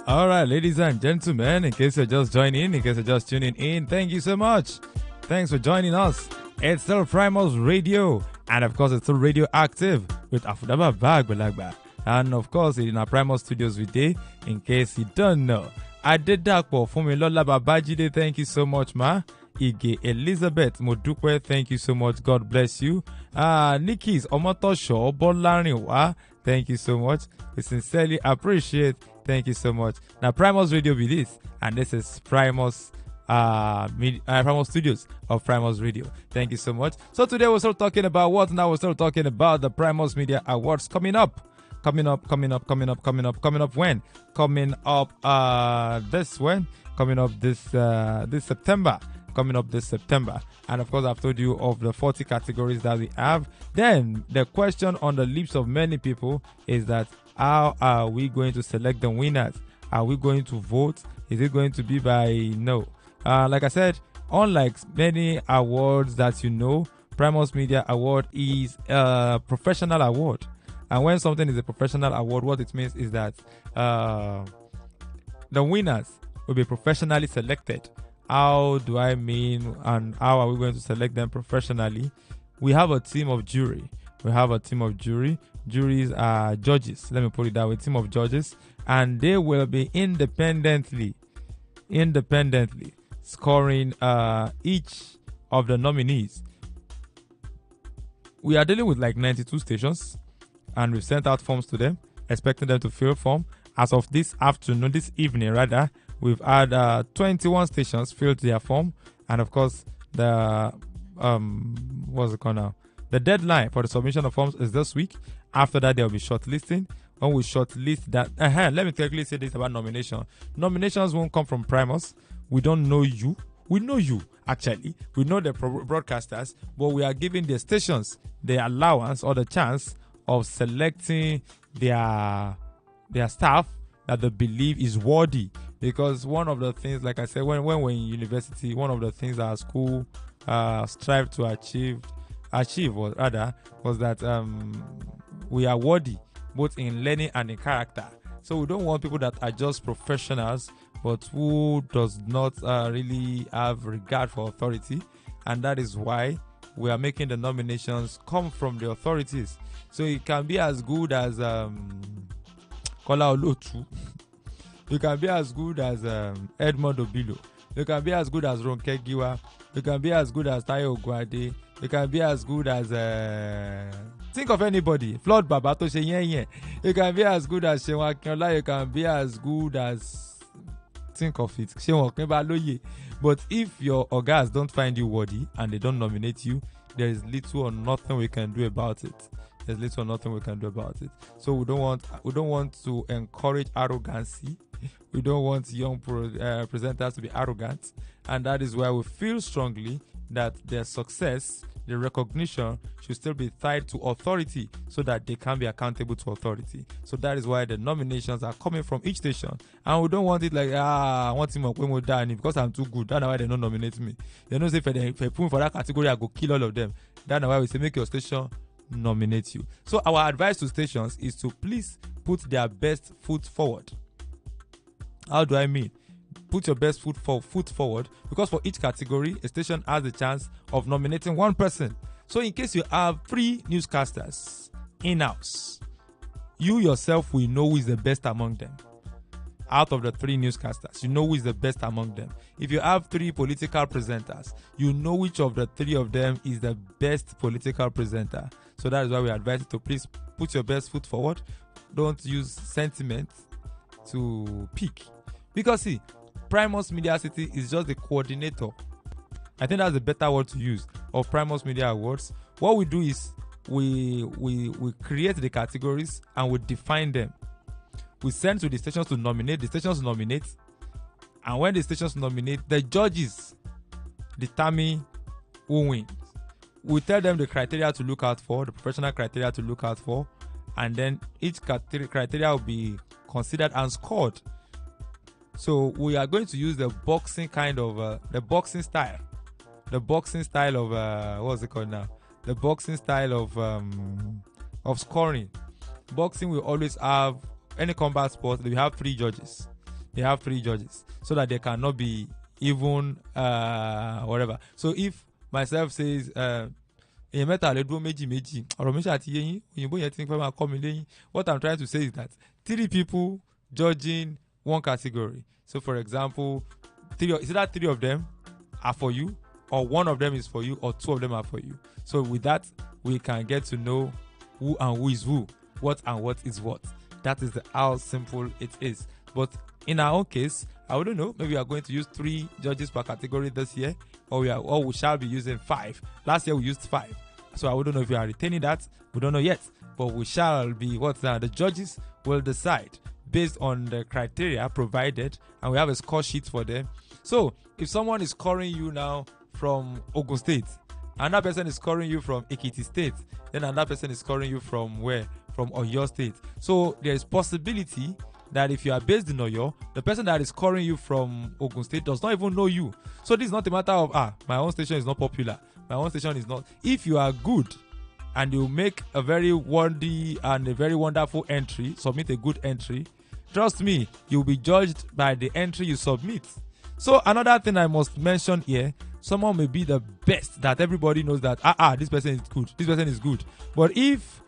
All right, ladies and gentlemen, in case you're just joining, in case you're just tuning in, thank you so much. Thanks for joining us. It's still Primus Radio, and of course, it's still radioactive with Afouda Bagbalagba. And of course, in our Primus Studios today, in case you don't know, I did that for Fumilola Babajide. Thank you so much, ma. Ige Elizabeth Modukwe, thank you so much. God bless you. Nikki's Omotosho Bolariwa, thank you so much. We sincerely appreciate. Thank you so much. Now, Primus Radio be this, and this is Primus Primus Studios of Primus Radio. Thank you so much. So today we're still talking about what? Now we're still talking about the Primus Media Awards coming up. Coming up when? Coming up this September. Coming up this September. And of course, I've told you of the 40 categories that we have. Then the question on the lips of many people is that how are we going to select the winners? Are we going to vote? Is it going to be by no? Like I said, unlike many awards that you know, Primus Media Award is a professional award. And when something is a professional award, what it means is that the winners will be professionally selected. How do I mean, and how are we going to select them professionally? We have a team of jury. Juries are judges. Let me put it that way. Team of judges, and they will be independently scoring each of the nominees. We are dealing with like 92 stations, and we've sent out forms to them, expecting them to fill form. As of this evening, we've had 21 stations filled their form, and of course the what's it called now? The deadline for the submission of forms is this week. After that, there will be shortlisting. When we shortlist that, let me quickly say this about nomination. Nominations won't come from Primus. We don't know you. We know you, actually. We know the broadcasters, but we are giving the stations the allowance or the chance of selecting their staff that they believe is worthy. Because one of the things, like I said, when we're in university, one of the things that our school strive to achieve was that we are worthy both in learning and in character. So we don't want people that are just professionals but who does not really have regard for authority, and that is why we are making the nominations come from the authorities. So it can be as good as Kola Olotu. You can be as good as Edmond Obilo. You can be as good as Ronke Giwa. You can be as good as Tayo Ogwade. You can be as good as think of anybody. Flood Baba to say. You can be as good as Shewa Kiola. You can be as good as think of it. But if your orgas don't find you worthy and they don't nominate you, there is little or nothing we can do about it. So we don't want to encourage arrogancy. We don't want young presenters to be arrogant, and that is why we feel strongly that their success the recognition should still be tied to authority so that they can be accountable to authority. So that is why the nominations are coming from each station. And we don't want it like, I want him because I'm too good. That's why they don't nominate me. They don't say if I put for that category, I go kill all of them. That's why we say make your station nominate you. So our advice to stations is to please put their best foot forward. How do I mean? Put your best foot forward, because for each category, a station has the chance of nominating one person. So in case you have 3 newscasters in-house, you yourself will know who is the best among them. Out of the 3 newscasters, you know who is the best among them. If you have 3 political presenters, you know which of the 3 of them is the best political presenter. So that is why we advise you to please put your best foot forward. Don't use sentiment to pick. Because see, Primus Media City is just the coordinator. I think that's a better word to use of Primus Media Awards. What we do is we create the categories and we define them. We send to the stations to nominate. The stations nominate, and when the stations nominate, the judges determine who wins. We tell them the criteria to look out for, the professional criteria to look out for, and then each criteria will be considered and scored. So we are going to use the boxing kind of the boxing style of what's it called now? The boxing style of scoring. Boxing will always have, any combat sport, they have 3 judges. They have 3 judges so that they cannot be even whatever. So if myself says what I'm trying to say is that 3 people judging one category. So for example, 3 of them are for you, or 1 of them is for you, or 2 of them are for you. So with that, we can get to know who and who is who, what and what is what. That is how simple it is. But in our own case, I wouldn't know, maybe we are going to use 3 judges per category this year, or we shall be using 5. Last year we used 5. So I wouldn't know if we are retaining that. We don't know yet. But we shall be the judges will decide based on the criteria provided, and we have a score sheet for them. So if someone is scoring you now from Ogun State, another person is scoring you from Ekiti State, then another person is scoring you from where? From Oyo State. So there is possibility that if you are based in Oyo, the person that is scoring you from Ogun State does not even know you. So this is not a matter of my own station is not popular, my own station is not. If you are good and you make a very worthy and a very wonderful entry, submit a good entry, trust me, you'll be judged by the entry you submit. So another thing I must mention here, someone may be the best that everybody knows that this person is good, this person is good. But if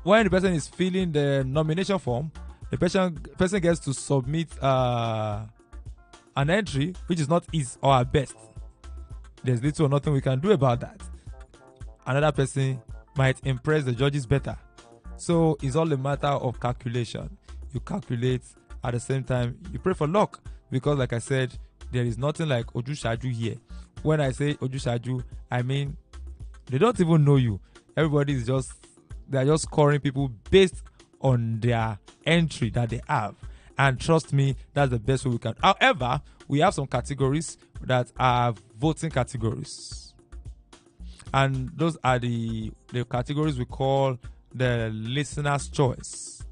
when the person is filling the nomination form, the person gets to submit an entry which is not his or her best, there's little or nothing we can do about that. Another person might impress the judges better. So it's all a matter of calculation. You calculate, at the same time you pray for luck, because like I said, there is nothing like Ojushaju here. When I say Ojushaju, I mean they don't even know you. Everybody is they're just scoring people based on their entry that they have. And trust me, that's the best way we can. However, we have some categories that are voting categories. And those are the categories we call the listener's choice.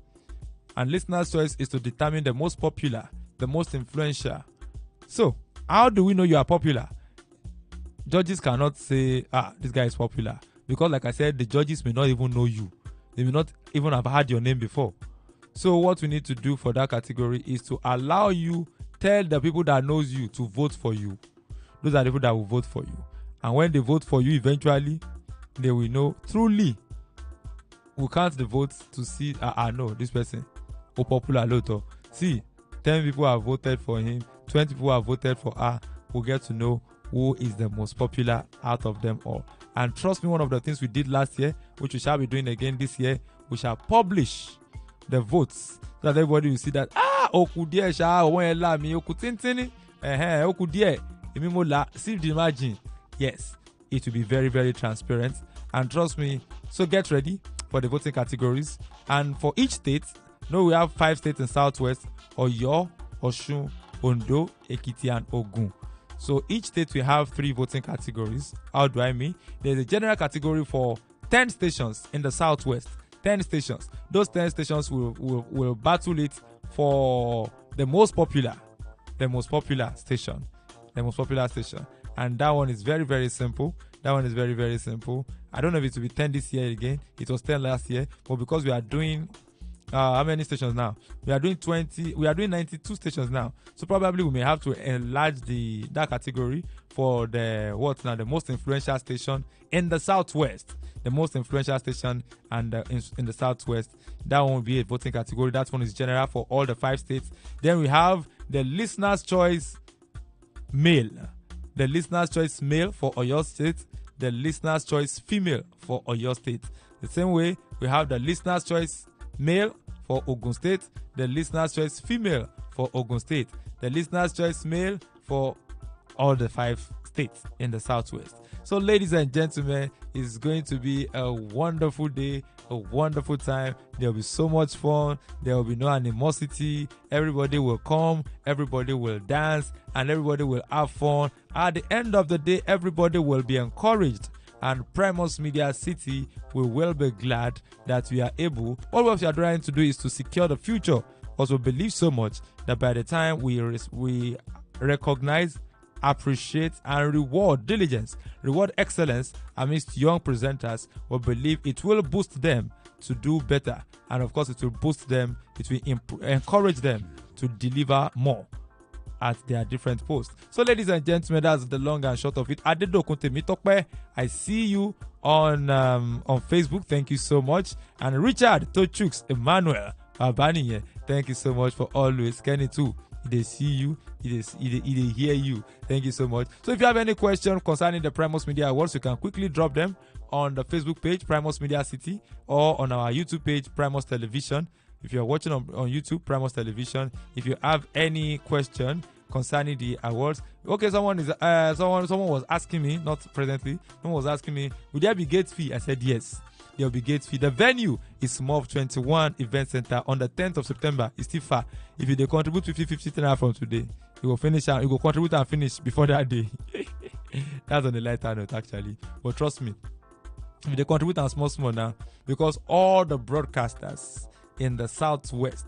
And listener's choice is to determine the most popular, the most influential. So, how do we know you are popular? Judges cannot say, this guy is popular. Because like I said, the judges may not even know you. They may not even have heard your name before. So what we need to do for that category is to allow you, tell the people that knows you to vote for you. Those are the people that will vote for you. And when they vote for you, eventually, they will know truly. We count the votes to see, no, this person, popular Loto. See, 10 people have voted for him, 20 people have voted for her. We'll get to know who is the most popular out of them all. And trust me, one of the things we did last year, which we shall be doing again this year, we shall publish the votes so that everybody will see that see the margin. Yes, it will be very, very transparent. And trust me, so get ready for the voting categories. And for each state, we have 5 states in Southwest: Oyo, Osun, Ondo, Ekiti, and Ogun. So each state will have 3 voting categories. How do I mean? There's a general category for 10 stations in the southwest. 10 stations. Those 10 stations will battle it for the most popular station. The most popular station. And that one is very, very simple. That one is very, very simple. I don't know if it will be 10 this year again. It was 10 last year. But because we are doing how many stations now? We are doing 92 stations now. So probably we may have to enlarge that category for the most influential station in the southwest. The most influential station and in the southwest. That one will be a voting category. That one is general for all the 5 states. Then we have the listener's choice male. The listener's choice male for Oyo State. The listener's choice female for Oyo State. The same way we have the listener's choice male for Ogun State, the listener's choice female for Ogun State, the listener's choice male for all the 5 states in the southwest. So ladies and gentlemen, it's going to be a wonderful day, a wonderful time. There will be so much fun. There will be no animosity. Everybody will come, everybody will dance, and everybody will have fun. At the end of the day, everybody will be encouraged, and Primus Media City will well be glad that we are able. All what we are trying to do is to secure the future, because we believe so much that by the time we recognize, appreciate, and reward diligence, reward excellence amidst young presenters, we believe it will boost them to do better, and of course it will boost them, it will encourage them to deliver more at their different posts. So ladies and gentlemen, that's the long and short of it. Adedokun Temitokpe, I see you on Facebook. Thank you so much. And Richard Tochux Emmanuel Abaniye, thank you so much for always. Kenny too, they see you, they hear you. Thank you so much. So if you have any question concerning the Primus Media Awards, you can quickly drop them on the Facebook page Primus Media City, or on our YouTube page Primus Television. If you're watching on YouTube, Primus Television, if you have any question concerning the awards, okay, someone was asking me, not presently, someone was asking me, will there be gate fee? I said yes, there will be gate fee. The venue is MOV 21 Event Center on the 10th of September. It's still far. If you contribute 50 from today, you will finish and you will contribute and finish before that day. That's on the lighter note, actually. But trust me, if they contribute and small now, because all the broadcasters in the southwest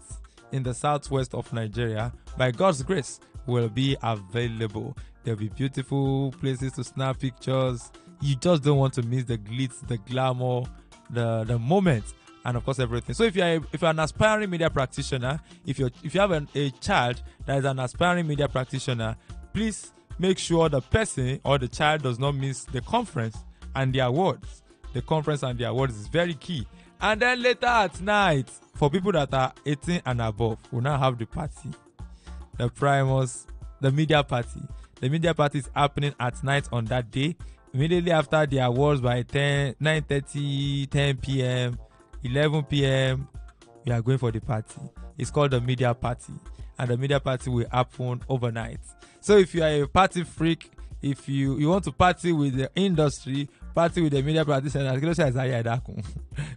of Nigeria, by God's grace, will be available. There'll be beautiful places to snap pictures. You just don't want to miss the glitz, the glamour, the moment, and of course everything. So if you're an aspiring media practitioner, if you have a child that is an aspiring media practitioner, please make sure the person or the child does not miss the conference and the awards. The conference and the awards is very key. And then later at night, for people that are 18 and above, we'll now have the party. The Primus, the media party. The media party is happening at night on that day. Immediately after the awards by 9:30, 10 p.m., 11 p.m., we are going for the party. It's called the media party. And the media party will happen overnight. So if you are a party freak, if you want to party with the industry, party with the media practitioners, you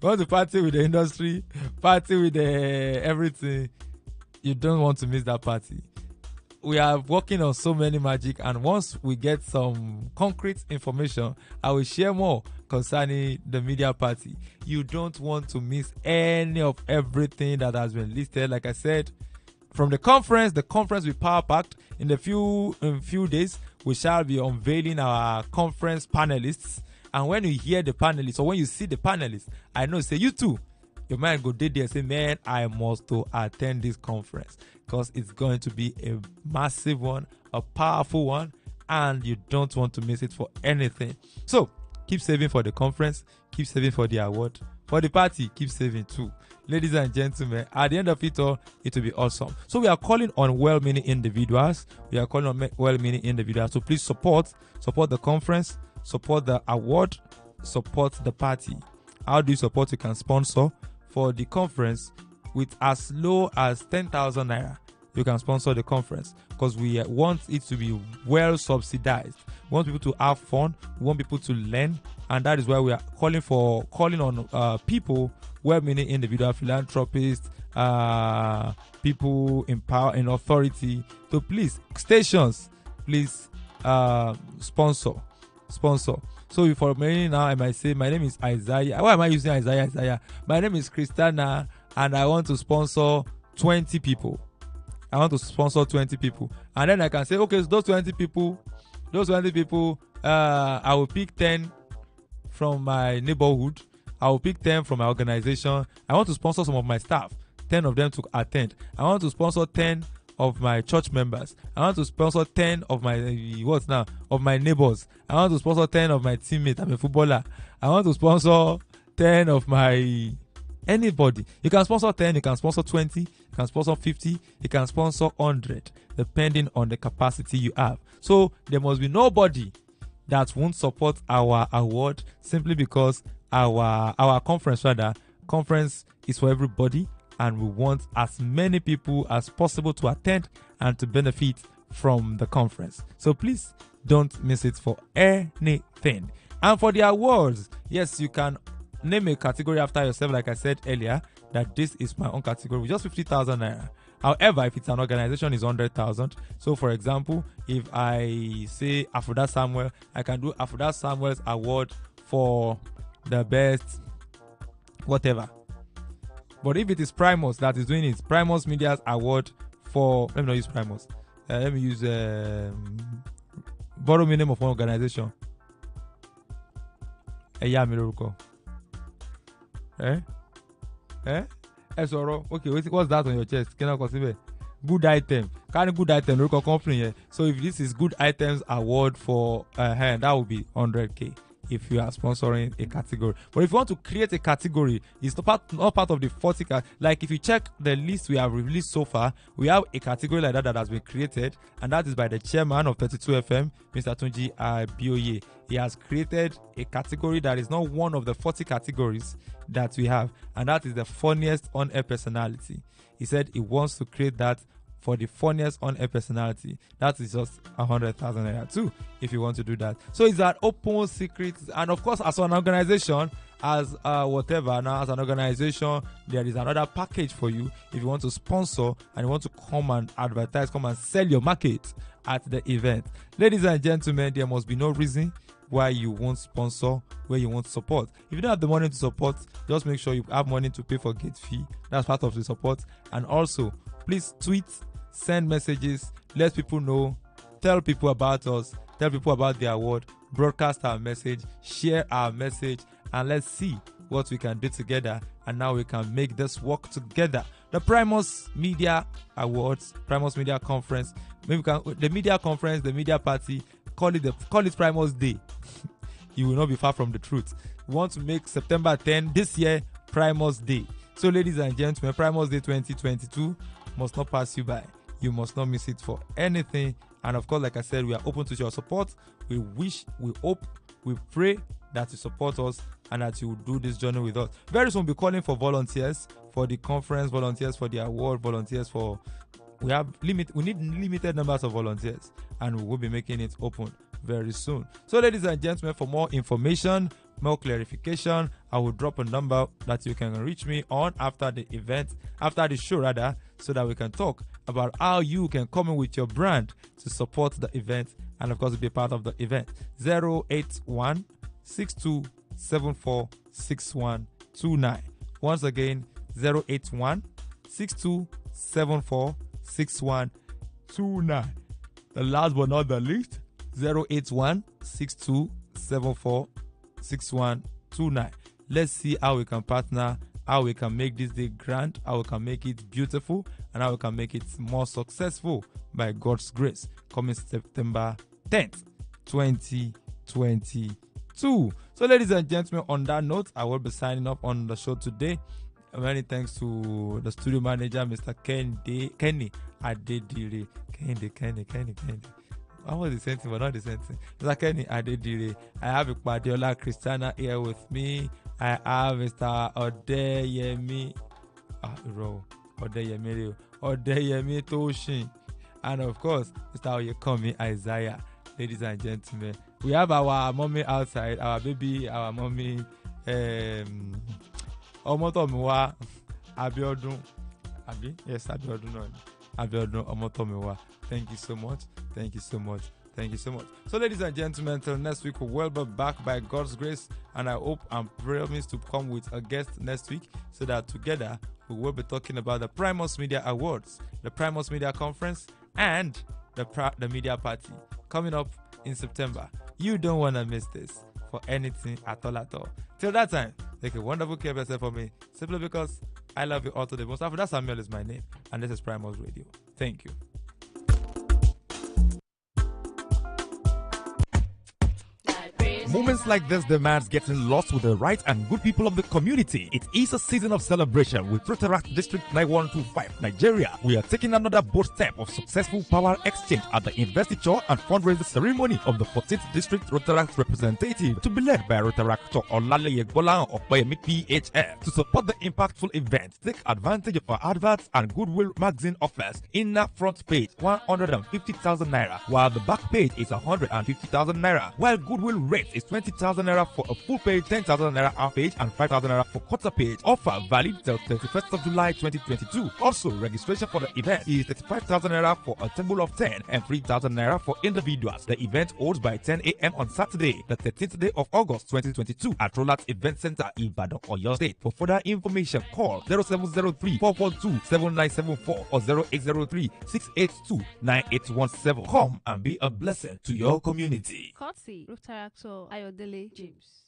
want to party with the industry, party with the everything, you don't want to miss that party. We are working on so many magic, and once we get some concrete information, I will share more concerning the media party. You don't want to miss any of everything that has been listed. Like I said, from the conference will power packed. In a few days, we shall be unveiling our conference panelists. And when you hear the panelists, or when you see the panelists, I know, say you too, your mind go there and say, man, I must to attend this conference, because it's going to be a massive one, a powerful one, and you don't want to miss it for anything. So keep saving for the conference, keep saving for the award, for the party, keep saving too. Ladies and gentlemen, at the end of it all, it will be awesome. So we are calling on well-meaning individuals. So please support the conference, support the award, support the party. How do you support? You can sponsor for the conference with as low as 10,000 naira. You can sponsor the conference, because we want it to be well subsidized. We want people to have fun. We want people to learn, and that is why we are calling on people, well-meaning individual philanthropists, people in power and authority, to please stations, please sponsor. So for me now, I might say my name is Isaiah. Why am I using Isaiah? My name is Christiana, and I want to sponsor 20 people. And then I can say, okay, so those 20 people, I will pick 10 from my neighborhood. I will pick 10 from my organization. I want to sponsor some of my staff, 10 of them to attend. I want to sponsor 10 of my church members. I want to sponsor 10 of my neighbors. I want to sponsor 10 of my teammates. I'm a footballer. I want to sponsor 10 of my anybody. You can sponsor 10, you can sponsor 20, you can sponsor 50, you can sponsor 100, depending on the capacity you have. So there must be nobody that won't support our award simply because our conference is for everybody, and we want as many people as possible to attend and to benefit from the conference. So please don't miss it for anything. And for the awards, yes, you can name a category after yourself, like I said earlier, that this is my own category with just 50,000 naira. However, if it's an organization, it's 100,000. So, for example, if I say Afouda Samuel, I can do Afouda Samuel's award for the best whatever. But if it is Primus that is doing it, Primus Media's award for, let me not use Primus. Let me use borrow me name of one organization. Okay, what's that on your chest? Can I consider good item? Kind of good item local company. So if this is good items award for that would be 100k if you are sponsoring a category. But if you want to create a category, it's not part of the 40. Like if you check the list we have released so far, we have a category like that has been created, and that is by the chairman of 32 FM, Mr. Tunji Abioye. He has created a category that is not one of the 40 categories that we have, and that is the funniest on-air personality. He said he wants to create that for the funniest on-air personality. That is just 100,000 naira too, if you want to do that. So it's an open secret, and of course, as an organization, as an organization, there is another package for you if you want to sponsor and you want to come and advertise, come and sell your market at the event. Ladies and gentlemen, there must be no reason why you won't sponsor, where you won't support. If you don't have the money to support, just make sure you have money to pay for gate fee. That's part of the support. And also, please tweet, send messages, let people know, tell people about us, tell people about the award, broadcast our message, share our message, and let's see what we can do together. And now we can make this work together. The Primus Media Awards, Primus Media Conference, maybe the media conference, the media party, call it Primus Day. You will not be far from the truth. We want to make September 10 this year Primus Day. So ladies and gentlemen, Primus Day 2022 must not pass you by. You must not miss it for anything. And of course, like I said, we are open to your support. We wish, we hope, we pray that you support us and that you will do this journey with us. Very soon we'll be calling for volunteers for the conference, volunteers for the award, volunteers for... We need limited numbers of volunteers, and we will be making it open very soon. So ladies and gentlemen, for more information, more clarification, I will drop a number that you can reach me on after the show rather, so that we can talk about how you can come in with your brand to support the event and of course be part of the event. 081 6274 6129. Once again, 081 6274 6129. The last but not the least, 081 6274 6129. Let's see how we can partner, how we can make this day grand, how we can make it beautiful, and how we can make it more successful by God's grace. Coming September 10th, 2022. So, ladies and gentlemen, on that note, I will be signing up on the show today. Many thanks to the studio manager, Mr. Kenny Adedire. Kenny. I was the same thing, but not the same thing. Mr. Kenny Adedire. I have Ikpadiola Christiana here with me. I have Mr. Odeyemi. Odeyemi Toshin. And of course, Mr. Oyekomi Isaiah. Ladies and gentlemen, we have our mommy outside, our baby, our mommy. Omotomiwa Abiodun. Yes, Abiodun. Omotomiwa. Thank you so much. Thank you so much. So, ladies and gentlemen, till next week, we will be back by God's grace, and I hope and promise to come with a guest next week so that together we will be talking about the Primus Media Awards, the Primus Media Conference, and the Media Party coming up in September. You don't want to miss this for anything at all. Till that time, take a wonderful care of yourself for me, simply because I love you all to the most. Afouda Samuel is my name, and this is Primus Radio. Thank you. Moments like this demands getting lost with the right and good people of the community. It is a season of celebration with Rotaract District 9125, Nigeria. We are taking another bold step of successful power exchange at the investiture and fundraising ceremony of the 14th District Rotaract representative, to be led by Rotaractor Olaleye Gbolahan Opeyemi PHF. To support the impactful event, take advantage of our adverts and Goodwill magazine offers. Inner front page 150,000 naira, while the back page is 150,000 naira. While Goodwill rate is 20,000 naira for a full page, 10,000 naira half page, and 5,000 naira for quarter page. Offer valid till 31st of July 2022. Also, registration for the event is 35,000 naira for a table of 10 and 3,000 naira for individuals. The event holds by 10 a.m. on Saturday, the 13th day of August 2022 at Rolat Event Center, Ibadan, Oyo State. For further information, call 0703 442 7974 or 0803 682 9817. Come and be a blessing to your community. Courtesy, Rotaractor Ayodele James.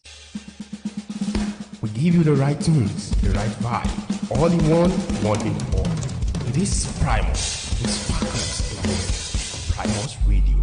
We give you the right tunes, the right vibe, all in one in all. It is Primus. It sparkles the world. Primus Radio.